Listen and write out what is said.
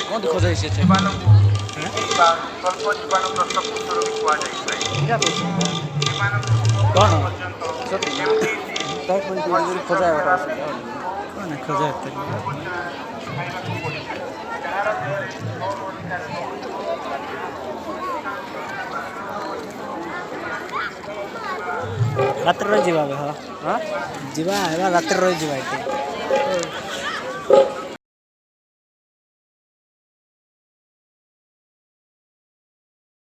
କଣ ଖୋଜା ହେଇଛି କଣ ଖୋଜା କଣ ଖୋଜା ରାତିରେ ରହିଯିବା ଏବେ ହଁ ଯିବା ଏବେ ରାତିରେ ରହିଯିବା ଏଠି